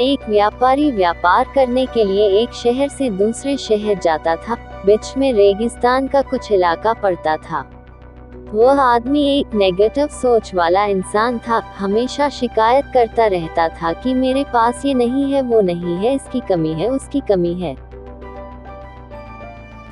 एक व्यापारी व्यापार करने के लिए एक शहर से दूसरे शहर जाता था। बीच में रेगिस्तान का कुछ इलाका पड़ता था। वह आदमी एक नेगेटिव सोच वाला इंसान था। हमेशा शिकायत करता रहता था कि मेरे पास ये नहीं है, वो नहीं है, इसकी कमी है, उसकी कमी है।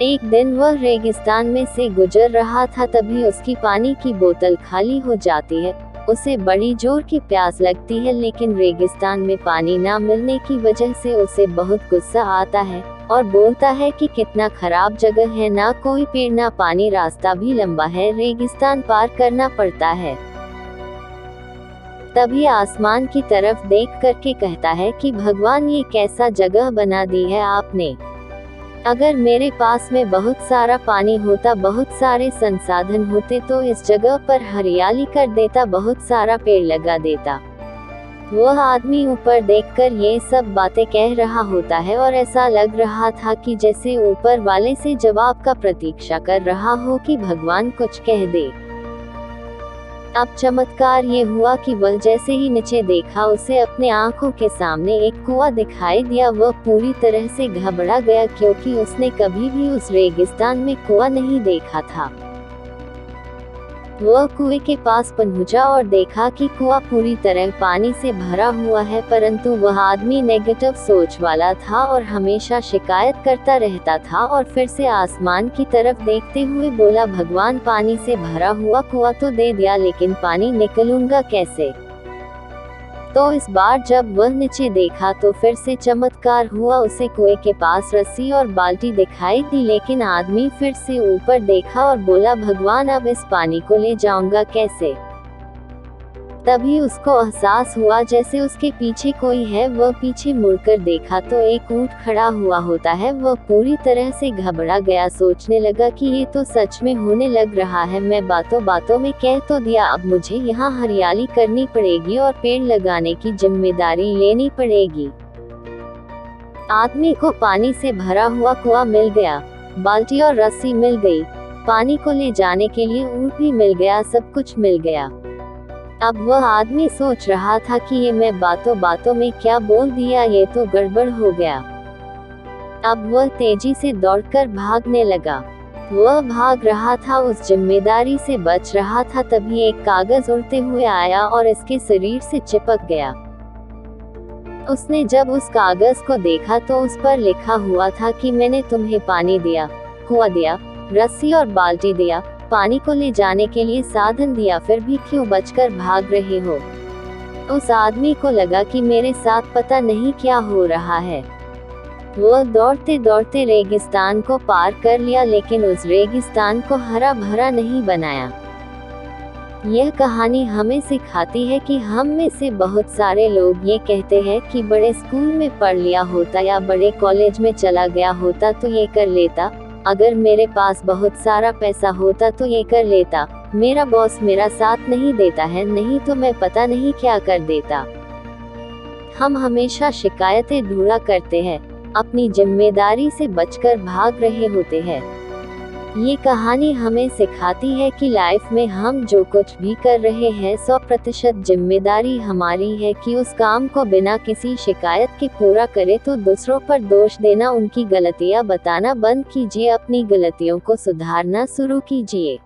एक दिन वह रेगिस्तान में से गुजर रहा था, तभी उसकी पानी की बोतल खाली हो जाती है। उसे बड़ी जोर की प्यास लगती है, लेकिन रेगिस्तान में पानी ना मिलने की वजह से उसे बहुत गुस्सा आता है और बोलता है कि कितना खराब जगह है, ना कोई पेड़ ना पानी, रास्ता भी लंबा है, रेगिस्तान पार करना पड़ता है। तभी आसमान की तरफ देख करके कहता है कि भगवान, ये कैसा जगह बना दी है आपने। अगर मेरे पास में बहुत सारा पानी होता, बहुत सारे संसाधन होते, तो इस जगह पर हरियाली कर देता, बहुत सारा पेड़ लगा देता। वह आदमी ऊपर देखकर ये सब बातें कह रहा होता है और ऐसा लग रहा था कि जैसे ऊपर वाले से जवाब का प्रतीक्षा कर रहा हो कि भगवान कुछ कह दे। अब चमत्कार ये हुआ कि वह जैसे ही नीचे देखा, उसे अपने आंखों के सामने एक कुआं दिखाई दिया। वह पूरी तरह से घबरा गया, क्योंकि उसने कभी भी उस रेगिस्तान में कुआं नहीं देखा था। वह कुएं के पास पहुंचा और देखा कि कुआं पूरी तरह पानी से भरा हुआ है, परंतु वह आदमी नेगेटिव सोच वाला था और हमेशा शिकायत करता रहता था। और फिर से आसमान की तरफ देखते हुए बोला, भगवान, पानी से भरा हुआ कुआं तो दे दिया, लेकिन पानी निकलूंगा कैसे। तो इस बार जब वह नीचे देखा तो फिर से चमत्कार हुआ। उसे कुएं के पास रस्सी और बाल्टी दिखाई दी, लेकिन आदमी फिर से ऊपर देखा और बोला, भगवान, अब इस पानी को ले जाऊंगा कैसे। तभी उसको एहसास हुआ जैसे उसके पीछे कोई है। वह पीछे मुड़कर देखा तो एक ऊंट खड़ा हुआ होता है। वह पूरी तरह से घबरा गया, सोचने लगा कि ये तो सच में होने लग रहा है। मैं बातों बातों में कह तो दिया, अब मुझे यहाँ हरियाली करनी पड़ेगी और पेड़ लगाने की जिम्मेदारी लेनी पड़ेगी। आदमी को पानी से भरा हुआ कुआं मिल गया, बाल्टी और रस्सी मिल गई, पानी को ले जाने के लिए ऊंट भी मिल गया, सब कुछ मिल गया। अब वह आदमी सोच रहा था कि ये मैं बातों बातों में क्या बोल दिया, ये तो गड़बड़ हो गया। अब वह तेजी से दौड़कर भागने लगा। वह भाग रहा था, उस जिम्मेदारी से बच रहा था। तभी एक कागज उड़ते हुए आया और इसके शरीर से चिपक गया। उसने जब उस कागज को देखा तो उस पर लिखा हुआ था कि मैंने तुम्हें पानी दिया, कुआं दिया, रस्सी और बाल्टी दिया, पानी को ले जाने के लिए साधन दिया, फिर भी क्यों बचकर भाग रहे हो। उस आदमी को लगा कि मेरे साथ पता नहीं क्या हो रहा है। वह दौड़ते दौड़ते रेगिस्तान को पार कर लिया, लेकिन उस रेगिस्तान को हरा भरा नहीं बनाया। यह कहानी हमें सिखाती है कि हम में से बहुत सारे लोग ये कहते हैं कि बड़े स्कूल में पढ़ लिया होता या बड़े कॉलेज में चला गया होता तो ये कर लेता, अगर मेरे पास बहुत सारा पैसा होता तो ये कर लेता, मेरा बॉस मेरा साथ नहीं देता है, नहीं तो मैं पता नहीं क्या कर देता। हम हमेशा शिकायतें ढूंढा करते हैं, अपनी जिम्मेदारी से बचकर भाग रहे होते हैं। ये कहानी हमें सिखाती है कि लाइफ में हम जो कुछ भी कर रहे हैं 100% जिम्मेदारी हमारी है कि उस काम को बिना किसी शिकायत के पूरा करें। तो दूसरों पर दोष देना, उनकी गलतियां बताना बंद कीजिए, अपनी गलतियों को सुधारना शुरू कीजिए।